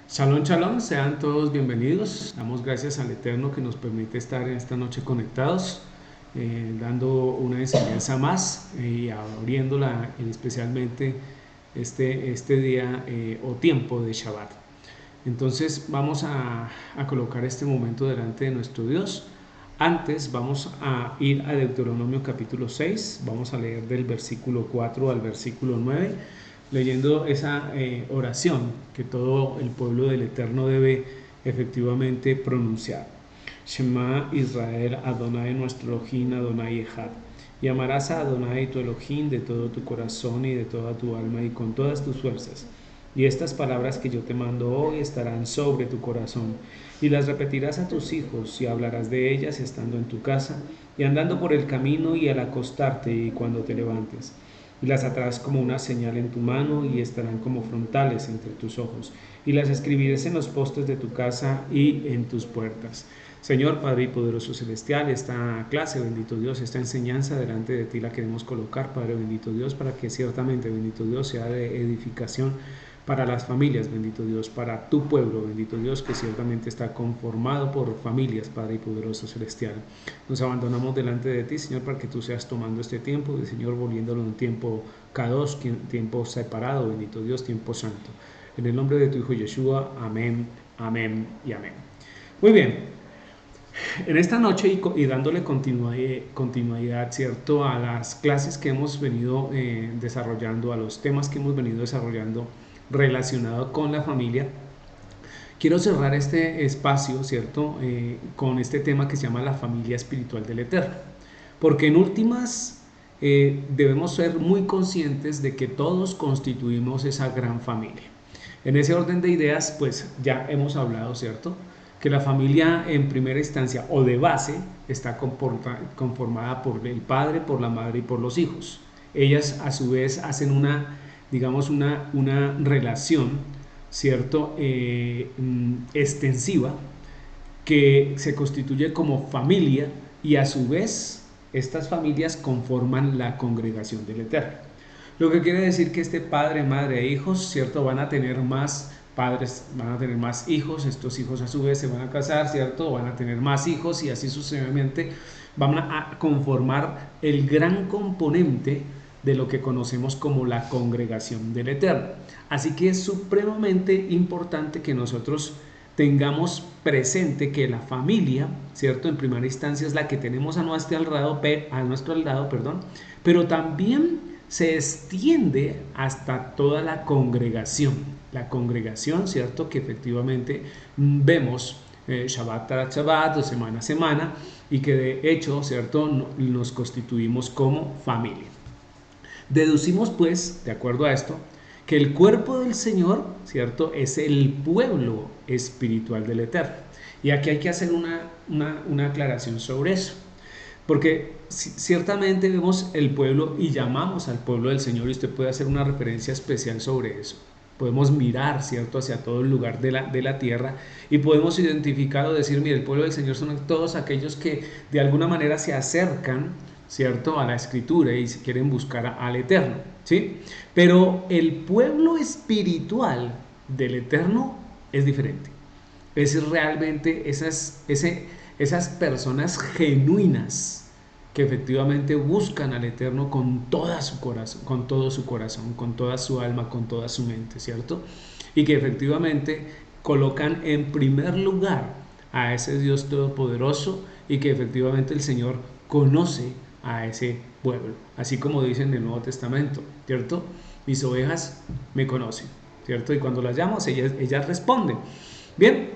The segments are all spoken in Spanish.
Shalom, shalom, sean todos bienvenidos. Damos gracias al Eterno que nos permite estar en esta noche conectados, dando una enseñanza más y abriéndola especialmente este día o tiempo de Shabbat. Entonces vamos a colocar este momento delante de nuestro Dios. Antes vamos a ir a Deuteronomio capítulo 6, vamos a leer del versículo 4 al versículo 9, leyendo esa oración que todo el pueblo del Eterno debe efectivamente pronunciar. Shema Israel, Adonai nuestro Elohim, Adonai Echad. Y amarás a Adonai tu Elohim de todo tu corazón y de toda tu alma y con todas tus fuerzas. Y estas palabras que yo te mando hoy estarán sobre tu corazón, y las repetirás a tus hijos, y hablarás de ellas estando en tu casa, y andando por el camino, y al acostarte, y cuando te levantes. Y las atarás como una señal en tu mano, y estarán como frontales entre tus ojos, y las escribirás en los postes de tu casa y en tus puertas. Señor Padre y poderoso celestial, esta clase, bendito Dios, esta enseñanza delante de ti la queremos colocar, Padre bendito Dios, para que ciertamente, bendito Dios, sea de edificación para las familias, bendito Dios, para tu pueblo, bendito Dios, que ciertamente está conformado por familias, Padre y poderoso celestial. Nos abandonamos delante de ti, Señor, para que tú seas tomando este tiempo, Señor, volviéndolo un tiempo K2, tiempo separado, bendito Dios, tiempo santo. En el nombre de tu Hijo Yeshua, amén, amén y amén. Muy bien. En esta noche y dándole continuidad, ¿cierto?, a las clases que hemos venido desarrollando, a los temas que hemos venido desarrollando relacionado con la familia, quiero cerrar este espacio, ¿cierto?, con este tema que se llama la familia espiritual del Eterno. Porque en últimas debemos ser muy conscientes de que todos constituimos esa gran familia. En ese orden de ideas, pues ya hemos hablado, ¿cierto?, que la familia en primera instancia o de base está conformada por el padre, por la madre y por los hijos. Ellas a su vez hacen digamos, una relación, ¿cierto?, extensiva, que se constituye como familia, y a su vez estas familias conforman la congregación del Eterno. Lo que quiere decir que este padre, madre e hijos, ¿cierto?, van a tener más padres, van a tener más hijos, estos hijos a su vez se van a casar, ¿cierto?, van a tener más hijos, y así sucesivamente van a conformar el gran componente de lo que conocemos como la congregación del Eterno. Así que es supremamente importante que nosotros tengamos presente que la familia, ¿cierto?, en primera instancia es la que tenemos a nuestro lado, perdón, pero también se extiende hasta toda la congregación. La congregación, ¿cierto?, que efectivamente vemos Shabbat tras Shabbat, o semana a semana, y que de hecho, ¿cierto?, nos constituimos como familia. Deducimos pues, de acuerdo a esto, que el cuerpo del Señor, ¿cierto?, es el pueblo espiritual del Eterno. Y aquí hay que hacer una aclaración sobre eso. Porque ciertamente vemos el pueblo y llamamos al pueblo del Señor, y usted puede hacer una referencia especial sobre eso. Podemos mirar, ¿cierto?, hacia todo el lugar de la tierra, y podemos identificar o decir, mire, el pueblo del Señor son todos aquellos que de alguna manera se acercan, ¿cierto?, a la Escritura y quieren buscar al Eterno, ¿sí? Pero el pueblo espiritual del Eterno es diferente. Es realmente esas personas genuinas que efectivamente buscan al Eterno con toda su corazón, con todo su corazón, con toda su alma, con toda su mente, ¿cierto? Y que efectivamente colocan en primer lugar a ese Dios todopoderoso, y que efectivamente el Señor conoce a ese pueblo, así como dice en el Nuevo Testamento, ¿cierto? Mis ovejas me conocen, ¿cierto? Y cuando las llamo, ellas responden. Bien,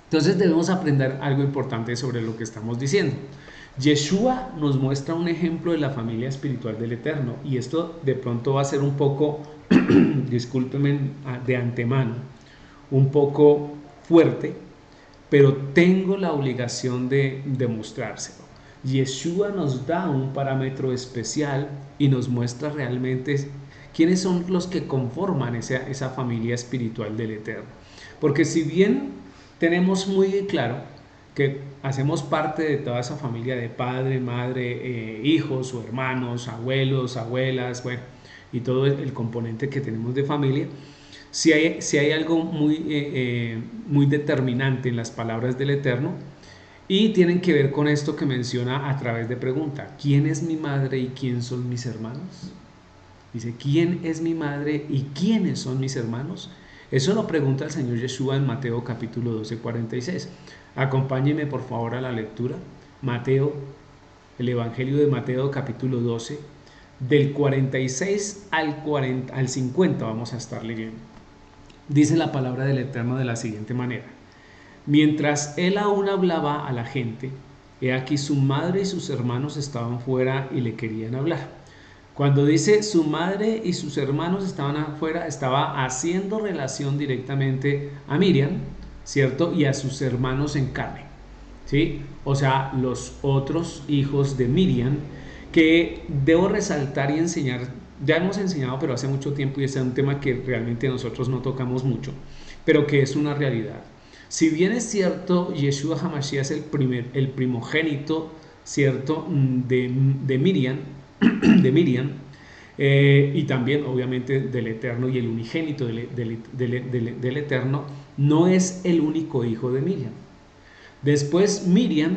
entonces debemos aprender algo importante sobre lo que estamos diciendo. Yeshua nos muestra un ejemplo de la familia espiritual del Eterno, y esto de pronto va a ser un poco, discúlpenme de antemano, un poco fuerte, pero tengo la obligación de demostrárselo. Yeshua nos da un parámetro especial y nos muestra realmente quiénes son los que conforman esa familia espiritual del Eterno. Porque si bien tenemos muy claro que hacemos parte de toda esa familia de padre, madre, hijos o hermanos, abuelos, abuelas, bueno, y todo el componente que tenemos de familia, Si hay algo muy determinante en las palabras del Eterno, y tienen que ver con esto que menciona a través de pregunta: ¿quién es mi madre y quién son mis hermanos? Dice: ¿quién es mi madre y quiénes son mis hermanos? Eso lo pregunta el Señor Yeshua en Mateo capítulo 12, 46. Acompáñenme por favor a la lectura. Mateo, el Evangelio de Mateo capítulo 12, del 46 al 50 vamos a estar leyendo. Dice la palabra del Eterno de la siguiente manera: mientras él aún hablaba a la gente, he aquí su madre y sus hermanos estaban fuera y le querían hablar. Cuando dice su madre y sus hermanos estaban afuera, estaba haciendo relación directamente a Miriam, ¿cierto? Y a sus hermanos en carne, ¿sí? O sea, los otros hijos de Miriam, que debo resaltar y enseñar. Ya hemos enseñado, pero hace mucho tiempo, y este es un tema que realmente nosotros no tocamos mucho, pero que es una realidad. Si bien es cierto, Yeshua HaMashiach es el primogénito, ¿cierto? De Miriam, y también obviamente del Eterno, y el unigénito del Eterno, no es el único hijo de Miriam. Después Miriam,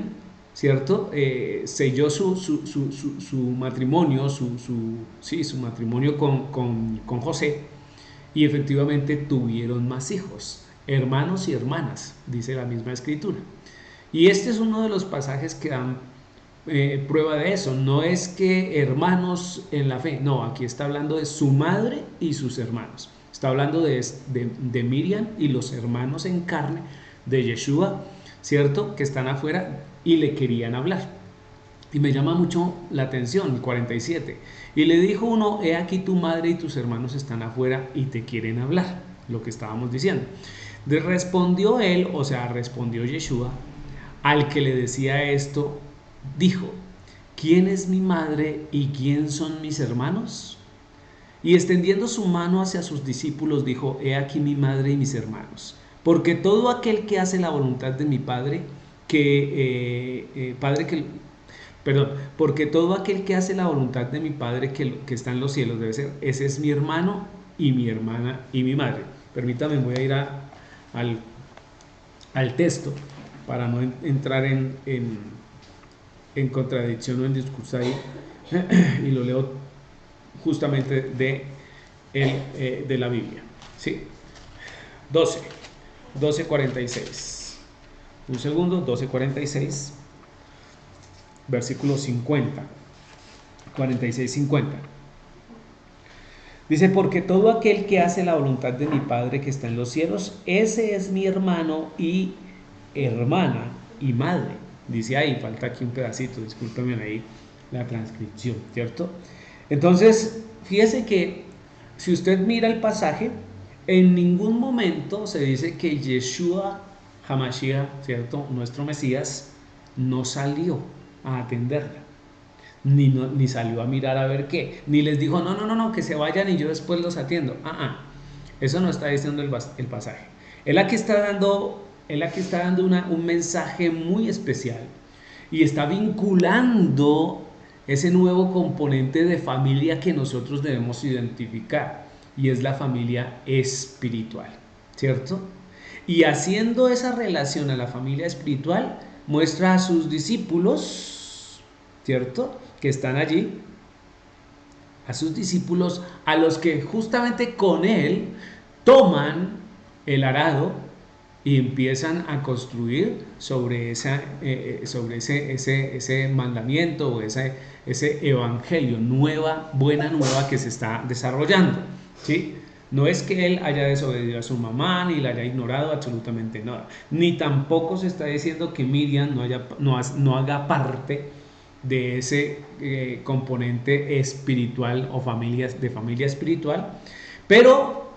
¿cierto? Selló su matrimonio, su matrimonio con José, y efectivamente tuvieron más hijos, hermanos y hermanas, dice la misma escritura. Y este es uno de los pasajes que dan prueba de eso. No es que hermanos en la fe, no, aquí está hablando de su madre y sus hermanos. Está hablando de Miriam y los hermanos en carne de Yeshua, ¿cierto? Que están afuera y le querían hablar. Y me llama mucho la atención el 47. Y le dijo uno: he aquí tu madre y tus hermanos están afuera y te quieren hablar. Lo que estábamos diciendo. Respondió él, o sea, respondió Yeshua, al que le decía esto, dijo: ¿quién es mi madre y quién son mis hermanos? Y extendiendo su mano hacia sus discípulos, dijo: he aquí mi madre y mis hermanos. Porque todo aquel que hace la voluntad de mi Padre, perdón, porque todo aquel que hace la voluntad de mi Padre que está en los cielos debe ser, ese es mi hermano y mi hermana y mi madre. Permítame, voy a ir al texto para no entrar en contradicción o en discurso ahí, y lo leo justamente de la Biblia. ¿Sí? 12:46. Un segundo, 12:46, versículo 50, 46-50. Dice: porque todo aquel que hace la voluntad de mi Padre que está en los cielos, ese es mi hermano y hermana y madre. Dice ahí, falta aquí un pedacito, discúlpenme ahí la transcripción, ¿cierto? Entonces, fíjese que si usted mira el pasaje, en ningún momento se dice que Yeshua HaMashiach, ¿cierto? Nuestro Mesías, no salió a atenderla. Ni salió a mirar a ver qué, ni les dijo: no, que se vayan y yo después los atiendo. Eso no está diciendo el pasaje. Él aquí está dando un mensaje muy especial, y está vinculando ese nuevo componente de familia que nosotros debemos identificar, y es la familia espiritual, ¿cierto? Y haciendo esa relación a la familia espiritual, muestra a sus discípulos, ¿cierto?, que están allí, a sus discípulos, a los que justamente con él toman el arado y empiezan a construir sobre ese mandamiento, o ese evangelio, buena nueva que se está desarrollando, ¿sí? No es que él haya desobedecido a su mamá, ni la haya ignorado, absolutamente nada. Ni tampoco se está diciendo que Miriam no haga parte de ese componente espiritual o de familia espiritual. Pero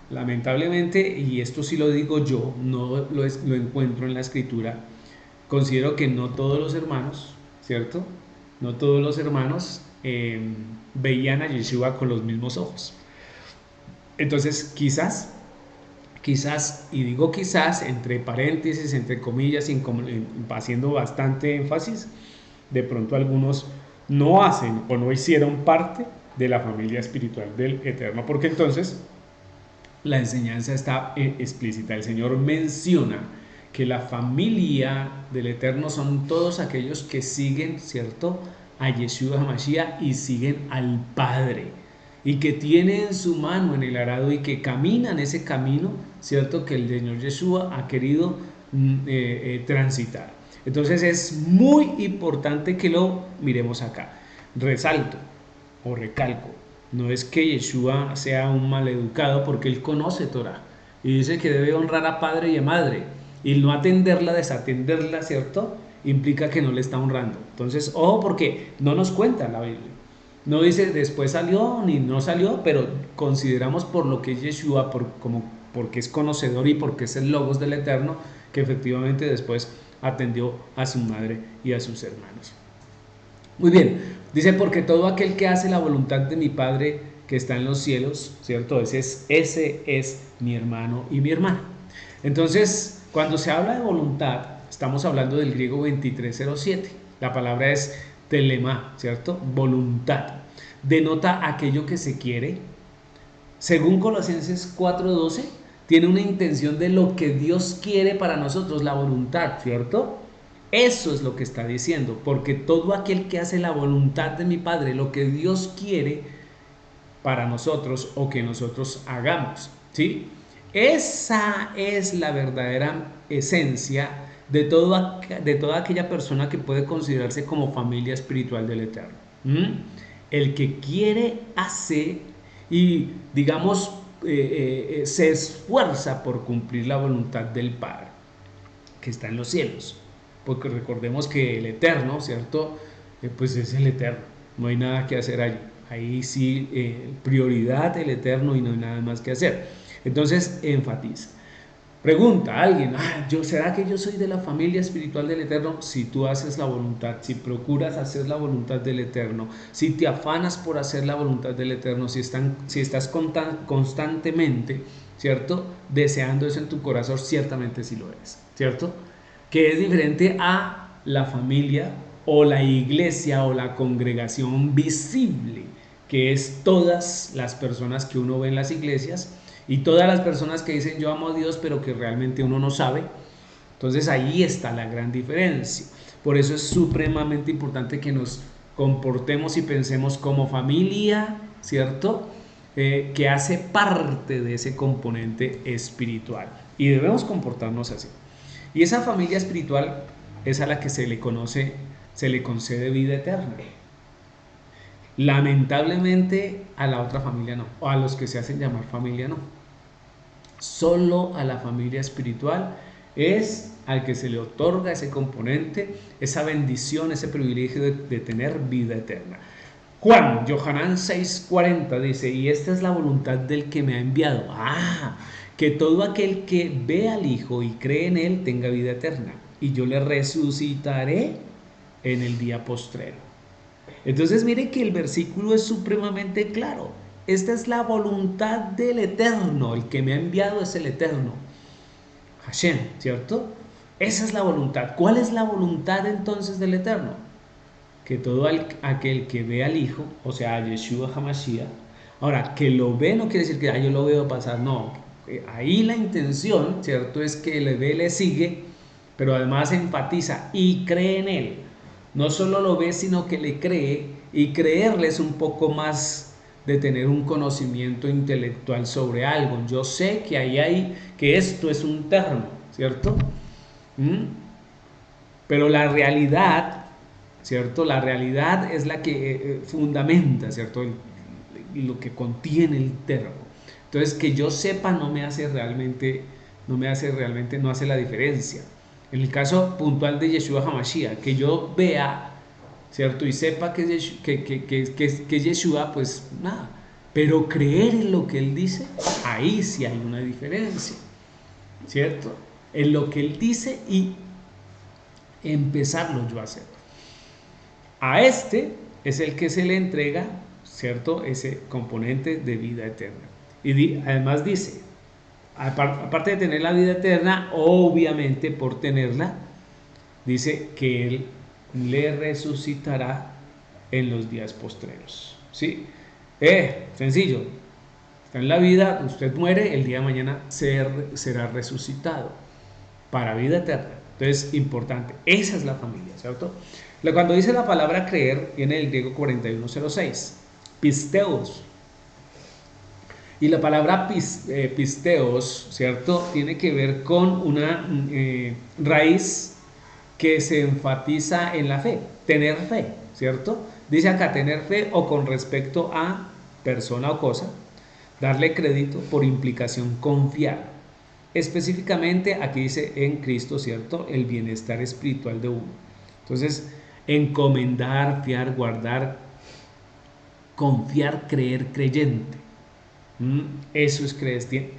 lamentablemente, y esto sí lo digo yo, no lo encuentro en la escritura, considero que no todos los hermanos, ¿cierto? No todos los hermanos veían a Yeshua con los mismos ojos. Entonces, quizás, y digo quizás entre paréntesis, entre comillas, haciendo bastante énfasis, de pronto algunos no hacen o no hicieron parte de la familia espiritual del Eterno, porque entonces la enseñanza está explícita. El Señor menciona que la familia del Eterno son todos aquellos que siguen, ¿cierto?, a Yeshua HaMashiach y siguen al Padre, y que tienen su mano en el arado y que caminan ese camino, ¿cierto?, que el Señor Yeshua ha querido transitar. Entonces es muy importante que lo miremos acá. Resalto o recalco, no es que Yeshua sea un maleducado, porque él conoce Torah y dice que debe honrar a padre y a madre, y no atenderla, desatenderla, ¿cierto?, implica que no le está honrando. Entonces, ojo, porque no nos cuenta la Biblia. No dice después salió ni no salió, pero consideramos por lo que es Yeshua, porque es conocedor y porque es el Logos del Eterno, que efectivamente después atendió a su madre y a sus hermanos. Muy bien, dice, porque todo aquel que hace la voluntad de mi Padre que está en los cielos, ¿cierto? Ese es mi hermano y mi hermana. Entonces, cuando se habla de voluntad, estamos hablando del griego 2307. La palabra es telema, ¿cierto? Voluntad. Denota aquello que se quiere. Según Colosenses 4:12, tiene una intención de lo que Dios quiere para nosotros, la voluntad, ¿cierto? Eso es lo que está diciendo, porque todo aquel que hace la voluntad de mi Padre, lo que Dios quiere para nosotros o que nosotros hagamos, ¿sí? Esa es la verdadera esencia de toda aquella persona que puede considerarse como familia espiritual del Eterno. El que quiere hace y, digamos, se esfuerza por cumplir la voluntad del Padre que está en los cielos, porque recordemos que el Eterno, ¿cierto?, pues es el Eterno, no hay nada que hacer allí. Ahí sí, prioridad el Eterno y no hay nada más que hacer. Entonces enfatiza. Pregunta a alguien, ¿será que yo soy de la familia espiritual del Eterno? Si tú haces la voluntad, si procuras hacer la voluntad del Eterno, si te afanas por hacer la voluntad del Eterno, si estás constantemente, ¿cierto?, deseando eso en tu corazón, ciertamente sí lo eres, ¿cierto? Que es diferente a la familia o la iglesia o la congregación visible, que es todas las personas que uno ve en las iglesias y todas las personas que dicen yo amo a Dios, pero que realmente uno no sabe. Entonces ahí está la gran diferencia. Por eso es supremamente importante que nos comportemos y pensemos como familia, ¿cierto?, que hace parte de ese componente espiritual, y debemos comportarnos así. Y esa familia espiritual es a la que se le concede vida eterna. Lamentablemente a la otra familia no, o a los que se hacen llamar familia no. Solo a la familia espiritual es al que se le otorga ese componente, esa bendición, ese privilegio de tener vida eterna. Juan, Yohanan 6:40 dice, y esta es la voluntad del que me ha enviado. Que todo aquel que ve al Hijo y cree en Él tenga vida eterna, y yo le resucitaré en el día postrero. Entonces mire que el versículo es supremamente claro. Esta es la voluntad del Eterno, el que me ha enviado es el Eterno, Hashem, ¿cierto? Esa es la voluntad. ¿Cuál es la voluntad entonces del Eterno? Que todo aquel que ve al Hijo, o sea, a Yeshua HaMashiach, ahora, que lo ve no quiere decir que yo lo veo pasar, no. Ahí la intención, ¿cierto?, es que le ve, le sigue, pero además enfatiza y cree en Él. No solo lo ve, sino que le cree, y creerle es un poco más de tener un conocimiento intelectual sobre algo. Yo sé que ahí hay, que esto es un termo, ¿cierto? Pero la realidad, ¿cierto? La realidad es la que fundamenta, ¿cierto?, lo que contiene el termo. Entonces, que yo sepa no hace la diferencia. En el caso puntual de Yeshua HaMashiach, que yo vea, ¿cierto?, y sepa que es Yeshua, pues nada. Pero creer en lo que él dice, ahí sí hay una diferencia, ¿cierto? En lo que él dice y empezarlo yo a hacer. A este es el que se le entrega, ¿cierto?, ese componente de vida eterna. Y además dice, aparte de tener la vida eterna, obviamente por tenerla, dice que Él le resucitará en los días postreros. ¿Sí? Sencillo. Está en la vida, usted muere, el día de mañana será resucitado para vida eterna. Entonces, importante, esa es la familia, ¿cierto? Cuando dice la palabra creer, viene del griego 4106, pisteos. Y la palabra pisteos, ¿cierto? Tiene que ver con una raíz que se enfatiza en la fe, tener fe, ¿cierto? Dice acá tener fe o con respecto a persona o cosa, darle crédito, por implicación confiar. Específicamente aquí dice en Cristo, ¿cierto? El bienestar espiritual de uno. Entonces, encomendar, fiar, guardar, confiar, creer, creyente. Eso es creer.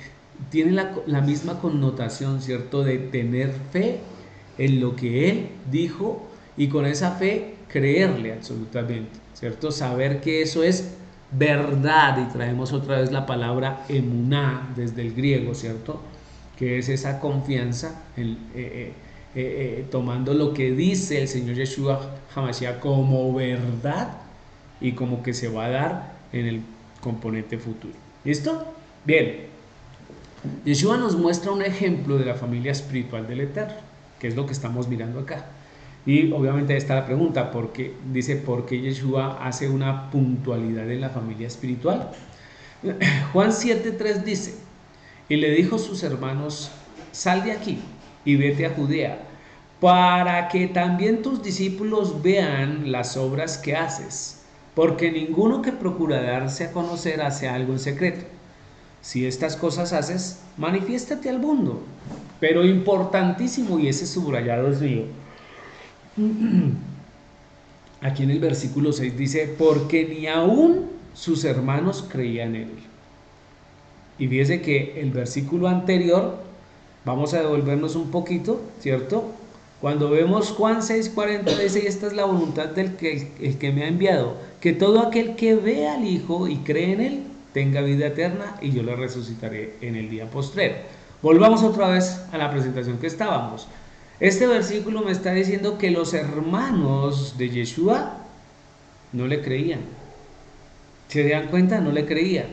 Tiene la misma connotación, ¿cierto? De tener fe en lo que Él dijo y con esa fe creerle absolutamente, ¿cierto? Saber que eso es verdad, y traemos otra vez la palabra emuná desde el griego, ¿cierto? Que es esa confianza, tomando lo que dice el Señor Yeshua HaMashiach como verdad y como que se va a dar en el componente futuro. ¿Listo? Bien. Yeshua nos muestra un ejemplo de la familia espiritual del Eterno, que es lo que estamos mirando acá. Y obviamente está la pregunta, ¿por qué? Dice, ¿por qué Yeshua hace una puntualidad en la familia espiritual? Juan 7:3 dice, y le dijo a sus hermanos, sal de aquí y vete a Judea, para que también tus discípulos vean las obras que haces, porque ninguno que procura darse a conocer hace algo en secreto. Si estas cosas haces, manifiéstate al mundo. Pero importantísimo, y ese subrayado es mío, aquí en el versículo 6 dice, porque ni aún sus hermanos creían en él. Y fíjese que el versículo anterior, vamos a devolvernos un poquito, ¿cierto? Cuando vemos Juan 6:40 dice, y esta es la voluntad del el que me ha enviado, que todo aquel que ve al Hijo y cree en él, tenga vida eterna, y yo le resucitaré en el día postrero. Volvamos otra vez a la presentación que estábamos. Este versículo me está diciendo que los hermanos de Yeshua no le creían. ¿Se dan cuenta? No le creían.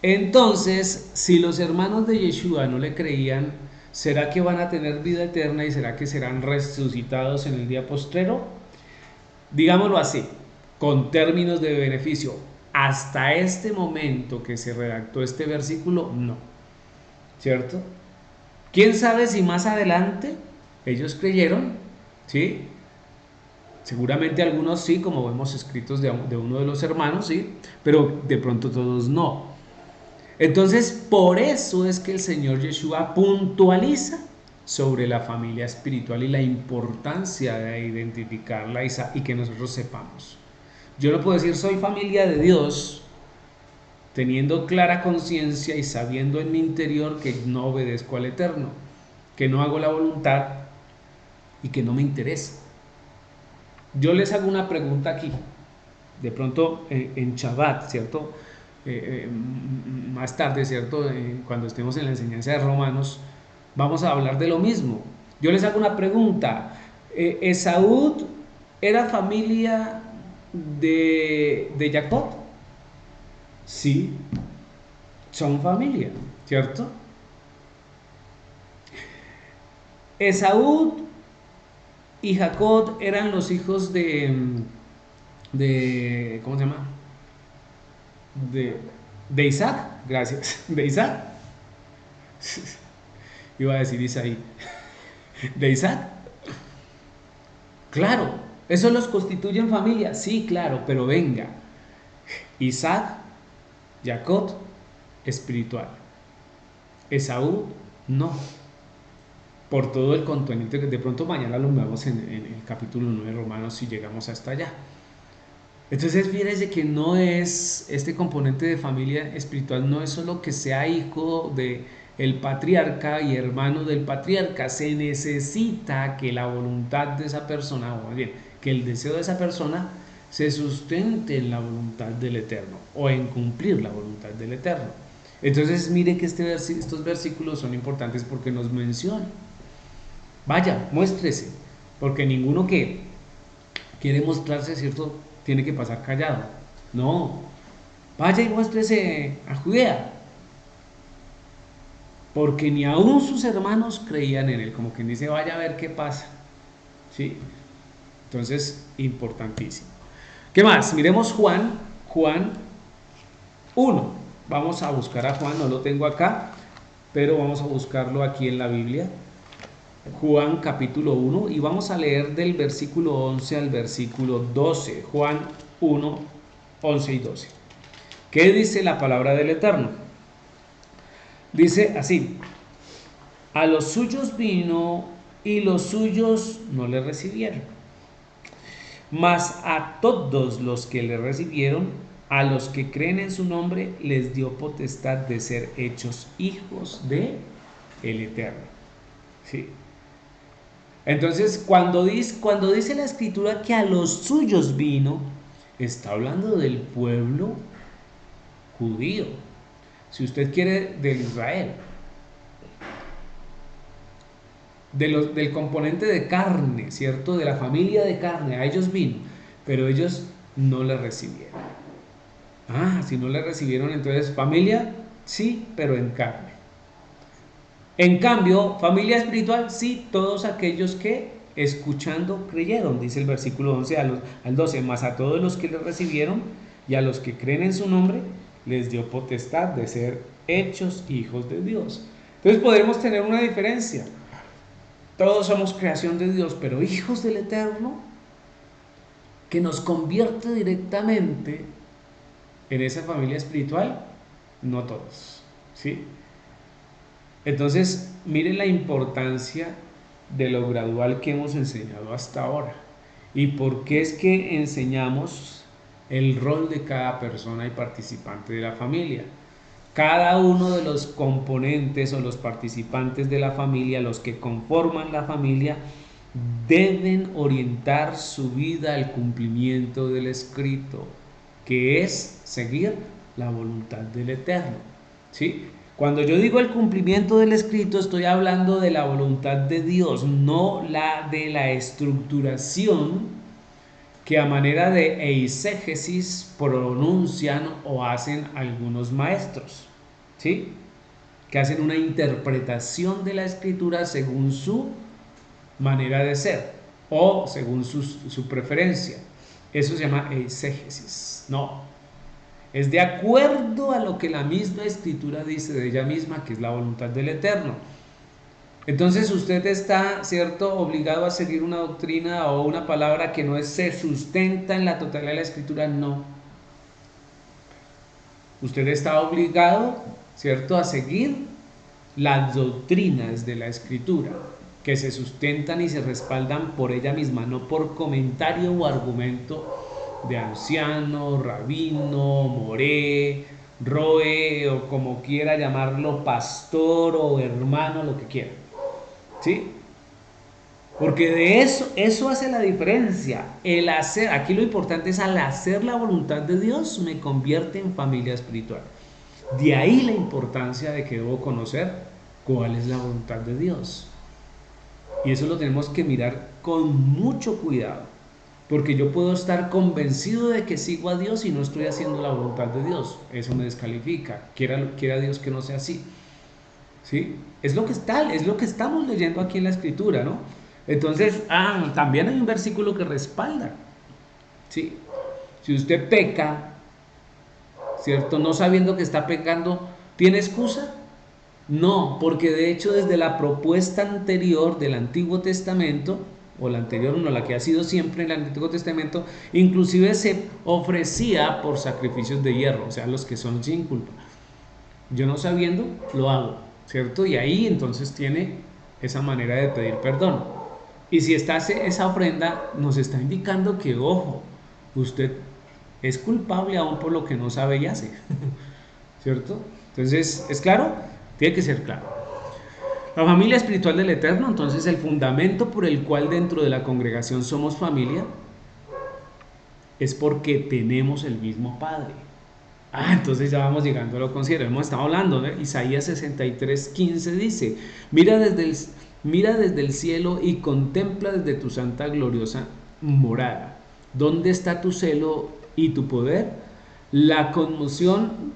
Entonces, si los hermanos de Yeshua no le creían, ¿será que van a tener vida eterna y será que serán resucitados en el día postrero? Digámoslo así, con términos de beneficio, hasta este momento que se redactó este versículo, no. ¿Cierto? ¿Quién sabe si más adelante ellos creyeron? ¿Sí? Seguramente algunos sí, como vemos escritos de uno de los hermanos, sí, pero de pronto todos no. Entonces, por eso es que el Señor Yeshua puntualiza sobre la familia espiritual y la importancia de identificarla y que nosotros sepamos. Yo no puedo decir soy familia de Dios teniendo clara conciencia y sabiendo en mi interior que no obedezco al Eterno, que no hago la voluntad y que no me interesa. Yo les hago una pregunta aquí, de pronto en Shabbat, ¿cierto? Más tarde, ¿cierto? Cuando estemos en la enseñanza de Romanos, vamos a hablar de lo mismo. Yo les hago una pregunta. ¿Esaú era familia de Jacob? Sí, son familia, ¿cierto? Esaú y Jacob eran los hijos de ¿cómo se llama? De Isaac, gracias, de Isaac. Iba a decir Isaí. ¿De Isaac? Claro, eso los constituye en familia, sí, claro, pero venga. Isaac, Jacob, espiritual. Esaú, no. Por todo el contenido que de pronto mañana lo vemos en el capítulo 9 de Romanos si llegamos hasta allá. Entonces fíjense que no es este componente de familia espiritual, no es solo que sea hijo de el patriarca y hermano del patriarca, se necesita que la voluntad de esa persona, o más bien, que el deseo de esa persona se sustente en la voluntad del Eterno o en cumplir la voluntad del Eterno. Entonces mire que estos versículos son importantes porque nos mencionan. Vaya, muéstrese, porque ninguno que quiere mostrarse, ¿cierto?, tiene que pasar callado. No, vaya y muéstrese a Judea, porque ni aún sus hermanos creían en él, como quien dice, vaya a ver qué pasa, ¿sí? Entonces, importantísimo. ¿Qué más? Miremos Juan 1. Vamos a buscar a Juan, no lo tengo acá, pero vamos a buscarlo aquí en la Biblia. Juan capítulo 1 y vamos a leer del versículo 11 al versículo 12. Juan 1, 11 y 12. ¿Qué dice la palabra del Eterno? Dice así: a los suyos vino y los suyos no le recibieron, mas a todos los que le recibieron, a los que creen en su nombre, les dio potestad de ser hechos hijos de el Eterno. ¿Sí? Entonces, cuando dice la escritura que a los suyos vino, está hablando del pueblo judío. Si usted quiere, del Israel, del componente de carne, ¿cierto? De la familia de carne, a ellos vino, pero ellos no le recibieron. Si no le recibieron, entonces familia, sí, pero en carne. En cambio, familia espiritual, sí, todos aquellos que escuchando creyeron, dice el versículo 11 al 12, más a todos los que le recibieron y a los que creen en su nombre, les dio potestad de ser hechos hijos de Dios. Entonces podemos tener una diferencia. Todos somos creación de Dios, pero hijos del Eterno, que nos convierte directamente en esa familia espiritual, no todos, ¿sí? Entonces, miren la importancia de lo gradual que hemos enseñado hasta ahora y por qué es que enseñamos el rol de cada persona y participante de la familia. Cada uno de los componentes o los participantes de la familia, los que conforman la familia, deben orientar su vida al cumplimiento del escrito, que es seguir la voluntad del Eterno, ¿sí? Cuando yo digo el cumplimiento del escrito, estoy hablando de la voluntad de Dios, no la de la estructuración que a manera de eisegesis pronuncian o hacen algunos maestros, ¿sí? Que hacen una interpretación de la escritura según su manera de ser o según su preferencia. Eso se llama eisegesis. No, es de acuerdo a lo que la misma escritura dice de ella misma, que es la voluntad del Eterno. Entonces usted está, ¿cierto?, obligado a seguir una doctrina o una palabra que no se sustenta en la totalidad de la escritura. No. Usted está obligado, ¿cierto?, a seguir las doctrinas de la escritura, que se sustentan y se respaldan por ella misma, no por comentario o argumento de anciano, rabino, moré, roe, o como quiera llamarlo, pastor o hermano, lo que quiera, ¿sí? Porque de eso hace la diferencia. El hacer, aquí lo importante es, al hacer la voluntad de Dios me convierte en familia espiritual. De ahí la importancia de que debo conocer cuál es la voluntad de Dios. Y eso lo tenemos que mirar con mucho cuidado, porque yo puedo estar convencido de que sigo a Dios y no estoy haciendo la voluntad de Dios. Eso me descalifica. Quiera Dios que no sea así, ¿sí? Es lo que estamos leyendo aquí en la escritura, ¿no? Entonces, también hay un versículo que respalda, ¿sí? Si usted peca, ¿cierto?, no sabiendo que está pecando, ¿tiene excusa? No, porque de hecho desde la propuesta anterior del Antiguo Testamento, o la anterior, no, la que ha sido siempre en el Antiguo Testamento, inclusive se ofrecía por sacrificios de hierro, o sea, los que son sin culpa. Yo no sabiendo, lo hago, ¿cierto? Y ahí entonces tiene esa manera de pedir perdón. Y si está esa ofrenda, nos está indicando que, ojo, usted es culpable aún por lo que no sabe y hace, ¿cierto? Entonces, ¿es claro? Tiene que ser claro. La familia espiritual del Eterno, entonces el fundamento por el cual dentro de la congregación somos familia, es porque tenemos el mismo Padre. Entonces ya vamos llegando a lo considero. Hemos estado hablando, ¿no? Isaías 63:15 dice: mira desde el cielo y contempla desde tu santa gloriosa morada. ¿Dónde está tu celo y tu poder? La conmoción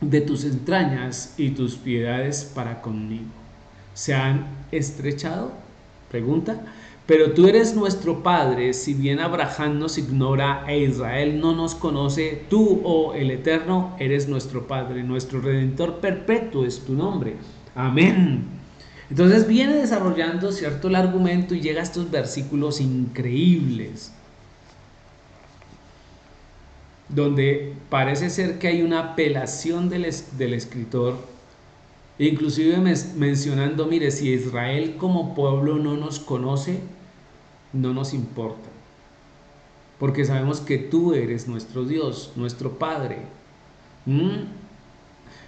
de tus entrañas y tus piedades para conmigo se han estrechado. Pregunta. Pero tú eres nuestro Padre, si bien Abraham nos ignora e Israel no nos conoce, tú, oh el Eterno, eres nuestro Padre, nuestro Redentor perpetuo es tu nombre. Amén. Entonces viene desarrollando, ¿cierto?, el argumento y llega a estos versículos increíbles, donde parece ser que hay una apelación del escritor, inclusive mencionando, mire, si Israel como pueblo no nos conoce, no nos importa, porque sabemos que tú eres nuestro Dios, nuestro Padre. ¿Mm?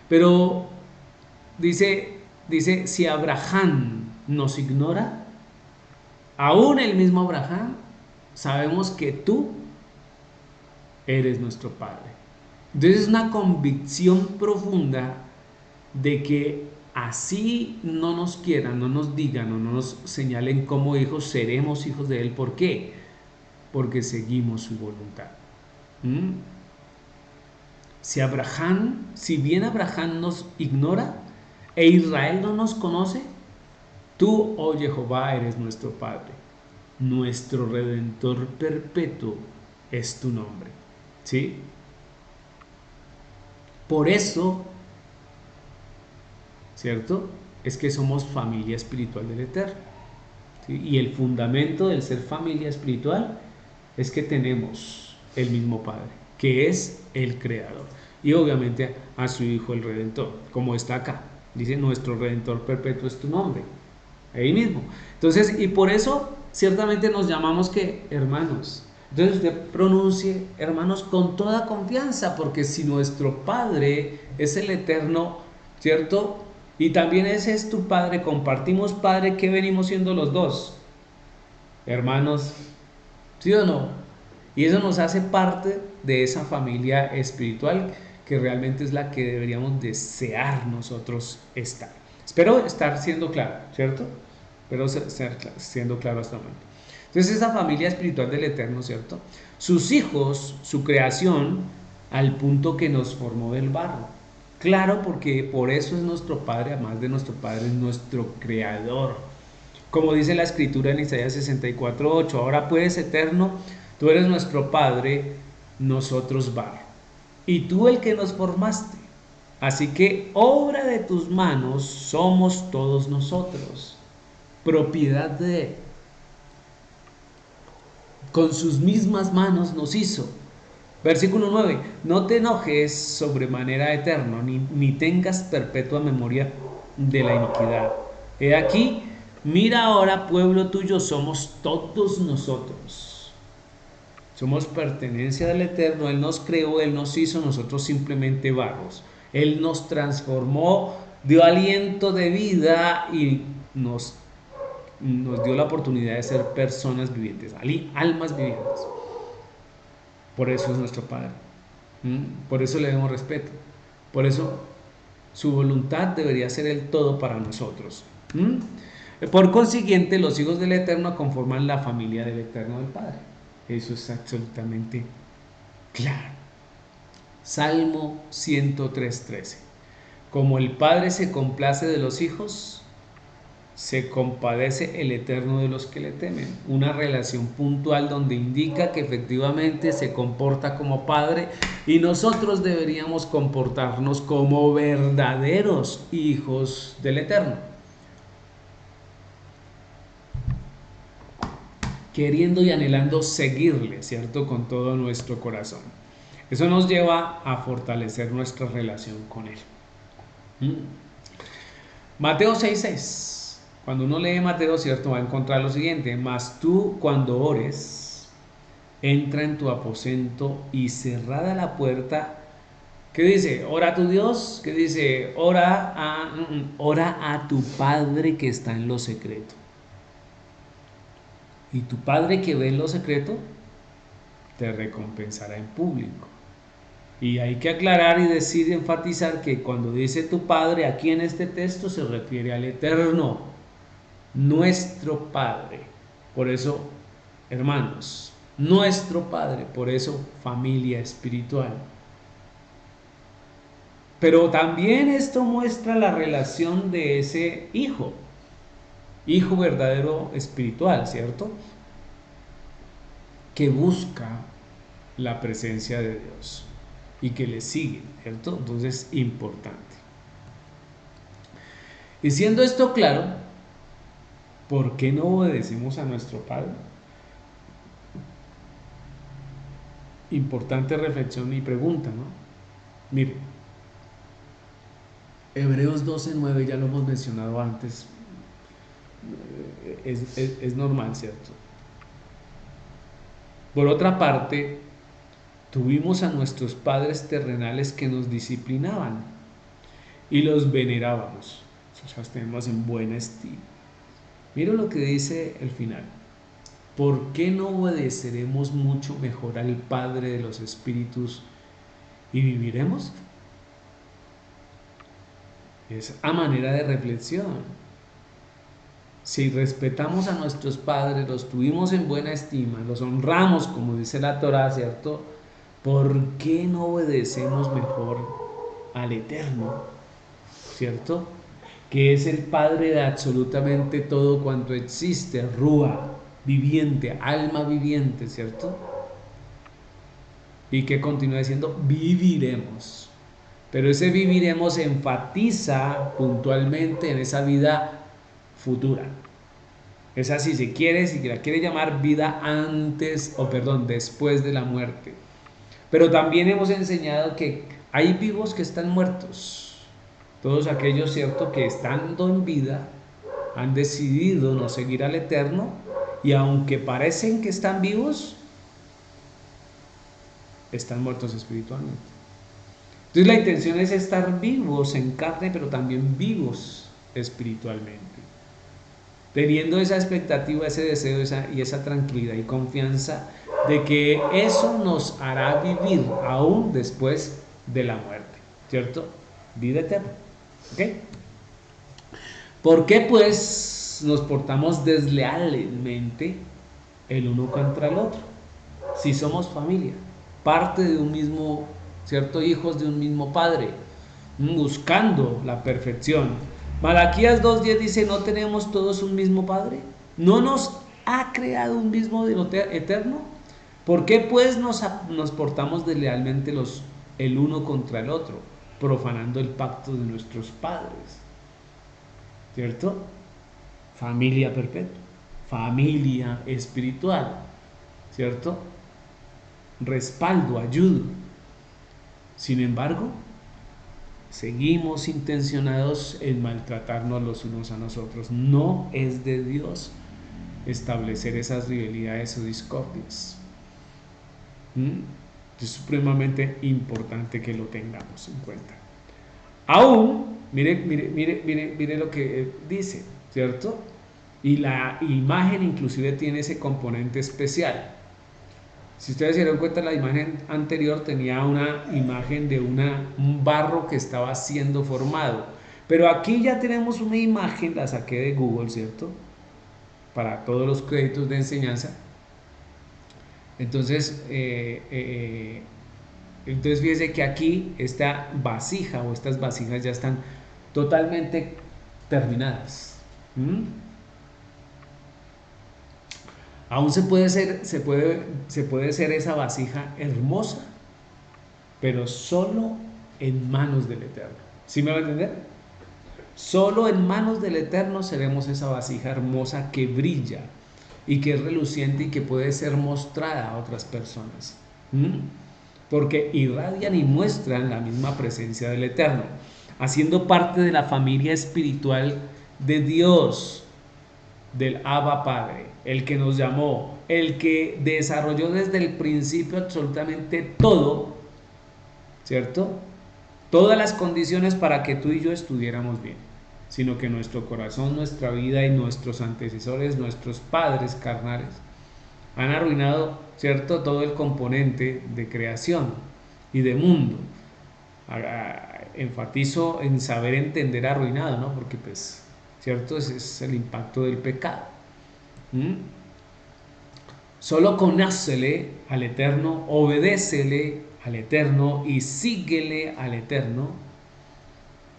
Pero dice, si Abraham nos ignora, aún el mismo Abraham, sabemos que tú eres nuestro Padre. Entonces es una convicción profunda de que así no nos quieran, no nos digan o no nos señalen como hijos, seremos hijos de Él. ¿Por qué? Porque seguimos su voluntad. ¿Mm? Si bien Abraham nos ignora e Israel no nos conoce, tú, oh Jehová, eres nuestro Padre, nuestro Redentor perpetuo es tu nombre. ¿Sí? Por eso, ¿cierto?, es que somos familia espiritual del Eterno. ¿Sí? Y el fundamento del ser familia espiritual es que tenemos el mismo Padre, que es el Creador, y obviamente a su Hijo el Redentor, como está acá. Dice, nuestro Redentor perpetuo es tu nombre. Ahí mismo. Entonces, y por eso ciertamente nos llamamos que hermanos. Entonces usted pronuncie hermanos con toda confianza, porque si nuestro Padre es el Eterno, ¿cierto? Y también ese es tu Padre, compartimos Padre, ¿qué venimos siendo los dos? Hermanos, ¿sí o no? Y eso nos hace parte de esa familia espiritual que realmente es la que deberíamos desear nosotros estar. Espero estar siendo claro, ¿cierto? Espero ser siendo claro hasta el momento. Entonces esa familia espiritual del Eterno, ¿cierto? Sus hijos, su creación, al punto que nos formó del barro. Claro, porque por eso es nuestro Padre, además de nuestro Padre, es nuestro Creador. Como dice la escritura en Isaías 64:8, ahora pues, Eterno, tú eres nuestro Padre, nosotros barro, y tú el que nos formaste. Así que obra de tus manos somos todos nosotros, propiedad de Él. Con sus mismas manos nos hizo. Versículo 9, no te enojes sobremanera eterno, ni tengas perpetua memoria de la iniquidad. He aquí, mira ahora, pueblo tuyo, somos todos nosotros. Somos pertenencia del Eterno, Él nos creó, Él nos hizo, nosotros simplemente vagos. Él nos transformó, dio aliento de vida y nos dio la oportunidad de ser personas vivientes, almas vivientes. Por eso es nuestro Padre. Por eso le damos respeto. Por eso su voluntad debería ser el todo para nosotros. Por consiguiente, los hijos del Eterno conforman la familia del Eterno del Padre. Eso es absolutamente claro. Salmo 103:13. Como el Padre se complace de los hijos, se compadece el Eterno de los que le temen. Una relación puntual donde indica que efectivamente se comporta como Padre y nosotros deberíamos comportarnos como verdaderos hijos del Eterno, queriendo y anhelando seguirle, ¿cierto?, con todo nuestro corazón. Eso nos lleva a fortalecer nuestra relación con Él. Mateo 6:6. Cuando uno lee Mateo, ¿cierto?, va a encontrar lo siguiente: mas tú, cuando ores, entra en tu aposento y cerrada la puerta. ¿Qué dice? Ora a tu Dios. ¿Qué dice? Ora a tu Padre que está en lo secreto. Y tu Padre que ve en lo secreto te recompensará en público. Y hay que aclarar y decir y enfatizar que cuando dice tu Padre aquí en este texto se refiere al Eterno, nuestro Padre. Por eso, hermanos, nuestro Padre, por eso familia espiritual. Pero también esto muestra la relación de ese hijo verdadero espiritual, ¿cierto? Que busca la presencia de Dios y que le sigue, ¿cierto? Entonces, importante. Y siendo esto claro, ¿por qué no obedecemos a nuestro Padre? Importante reflexión y pregunta, ¿no? Mire, Hebreos 12:9 ya lo hemos mencionado antes, es normal, ¿cierto? Por otra parte, tuvimos a nuestros padres terrenales que nos disciplinaban y los venerábamos, o sea, los tenemos en buena estima. Mira lo que dice el final. ¿Por qué no obedeceremos mucho mejor al Padre de los Espíritus y viviremos? Es a manera de reflexión. Si respetamos a nuestros padres, los tuvimos en buena estima, los honramos, como dice la Torá, ¿cierto? ¿Por qué no obedecemos mejor al Eterno? ¿Cierto? Que es el Padre de absolutamente todo cuanto existe, Rúa, viviente, alma viviente, ¿cierto? Y que continúa diciendo, viviremos. Pero ese viviremos enfatiza puntualmente en esa vida futura. Es así, si la quiere llamar vida antes, o perdón, después de la muerte. Pero también hemos enseñado que hay vivos que están muertos. Todos aquellos, ¿cierto?, que estando en vida han decidido no seguir al Eterno y aunque parecen que están vivos, están muertos espiritualmente. Entonces la intención es estar vivos en carne, pero también vivos espiritualmente. Teniendo esa expectativa, ese deseo y esa tranquilidad y confianza de que eso nos hará vivir aún después de la muerte, ¿cierto? Vida eterna. ¿Ok? ¿Por qué pues nos portamos deslealmente el uno contra el otro? Si somos familia, parte de un mismo, ¿cierto? Hijos de un mismo padre, buscando la perfección. Malaquías 2:10 dice, ¿no tenemos todos un mismo padre? ¿No nos ha creado un mismo eterno? ¿Por qué pues nos portamos deslealmente el uno contra el otro, profanando el pacto de nuestros padres? ¿Cierto? Familia perpetua, familia espiritual, ¿cierto? Respaldo, ayuda. Sin embargo, seguimos intencionados en maltratarnos los unos a nosotros. No es de Dios establecer esas rivalidades o discordias. Es supremamente importante que lo tengamos en cuenta. Aún, mire lo que dice, ¿cierto? Y la imagen inclusive tiene ese componente especial. Si ustedes se dieron cuenta, la imagen anterior tenía una imagen de un barro que estaba siendo formado. Pero aquí ya tenemos una imagen, la saqué de Google, ¿cierto? Para todos los créditos de enseñanza. Entonces fíjense que aquí esta vasija o estas vasijas ya están totalmente terminadas. Aún se puede ser esa vasija hermosa, pero solo en manos del Eterno. ¿Sí me va a entender? Solo en manos del Eterno seremos esa vasija hermosa que brilla y que es reluciente y que puede ser mostrada a otras personas. Porque irradian y muestran la misma presencia del Eterno, haciendo parte de la familia espiritual de Dios, del Abba Padre, el que nos llamó, el que desarrolló desde el principio absolutamente todo, ¿cierto? Todas las condiciones para que tú y yo estuviéramos bien, sino que nuestro corazón, nuestra vida y nuestros antecesores, nuestros padres carnales, han arruinado, ¿cierto?, todo el componente de creación y de mundo. Enfatizo en saber entender arruinado, ¿no? Porque pues, ¿cierto? Ese es el impacto del pecado. Solo conócele al Eterno, obedécele al Eterno y síguele al Eterno,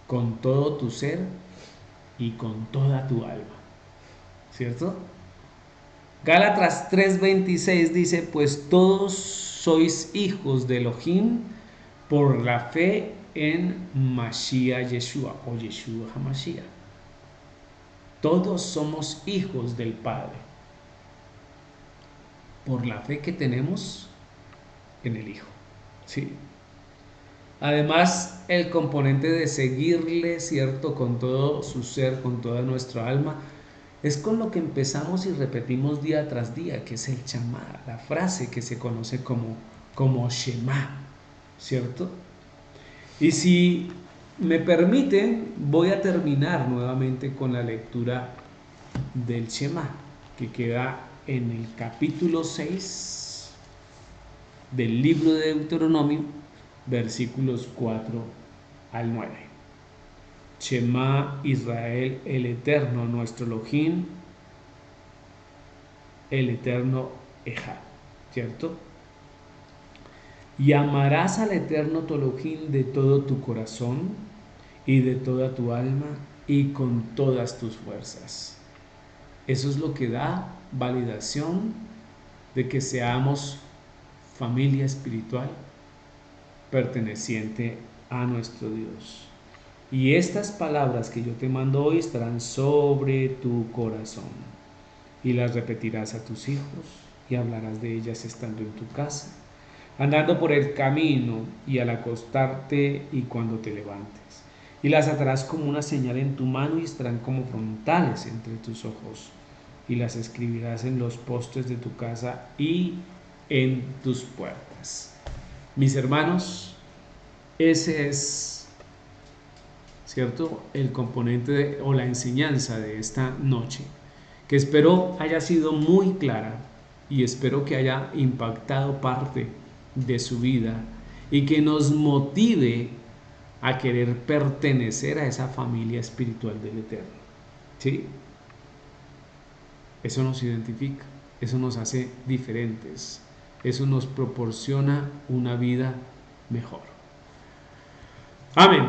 con todo tu ser y con toda tu alma. ¿Cierto? Gálatas 3:26 dice, pues todos sois hijos de Elohim por la fe en Mashiach Yeshua o Yeshua HaMashiach. Todos somos hijos del Padre por la fe que tenemos en el Hijo. ¿Sí? Además, el componente de seguirle, ¿cierto? Con todo su ser, con toda nuestra alma, es con lo que empezamos y repetimos día tras día, que es el Shema, la frase que se conoce como Shema, ¿cierto? Y si me permiten, voy a terminar nuevamente con la lectura del Shema, que queda en el capítulo 6 del libro de Deuteronomio, versículos 4 al 9. Shema Israel, el Eterno, nuestro Elohim, el Eterno Ejad, ¿cierto? Y amarás al Eterno tu Elohim de todo tu corazón y de toda tu alma y con todas tus fuerzas. Eso es lo que da validación de que seamos familia espiritual perteneciente a nuestro Dios. Y estas palabras que yo te mando hoy estarán sobre tu corazón y las repetirás a tus hijos y hablarás de ellas estando en tu casa, andando por el camino y al acostarte y cuando te levantes. Y las atarás como una señal en tu mano y estarán como frontales entre tus ojos. Y las escribirás en los postes de tu casa y en tus puertas. Mis hermanos, ese es, ¿cierto?, el componente o la enseñanza de esta noche, que espero haya sido muy clara y espero que haya impactado parte de su vida y que nos motive a querer pertenecer a esa familia espiritual del Eterno. ¿Sí? Eso nos identifica, eso nos hace diferentes, eso nos proporciona una vida mejor. Amén.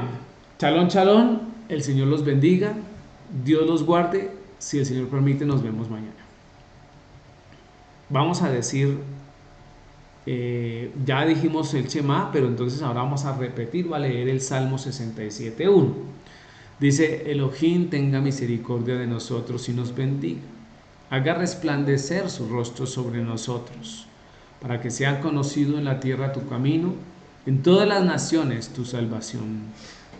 Chalón, chalón. El Señor los bendiga. Dios los guarde. Si el Señor permite, nos vemos mañana. Vamos a decir, ya dijimos el Shema, pero entonces ahora vamos a repetir, va a leer el Salmo 67:1. Dice, Elohim tenga misericordia de nosotros y nos bendiga. Haga resplandecer su rostro sobre nosotros, para que sea conocido en la tierra tu camino, en todas las naciones tu salvación.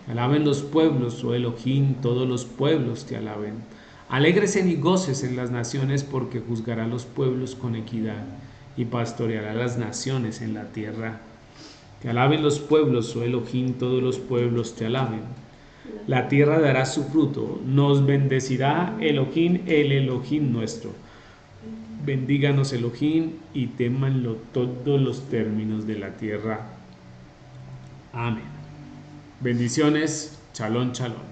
Alaben los pueblos, oh Elohim, todos los pueblos te alaben. Alégrese y goces en las naciones, porque juzgará a los pueblos con equidad y pastoreará a las naciones en la tierra. Que alaben los pueblos, oh Elohim, todos los pueblos te alaben. La tierra dará su fruto, nos bendecirá Elohim, el Elohim nuestro. Bendíganos Elohim y témanlo todos los términos de la tierra. Amén. Bendiciones, chalón, chalón.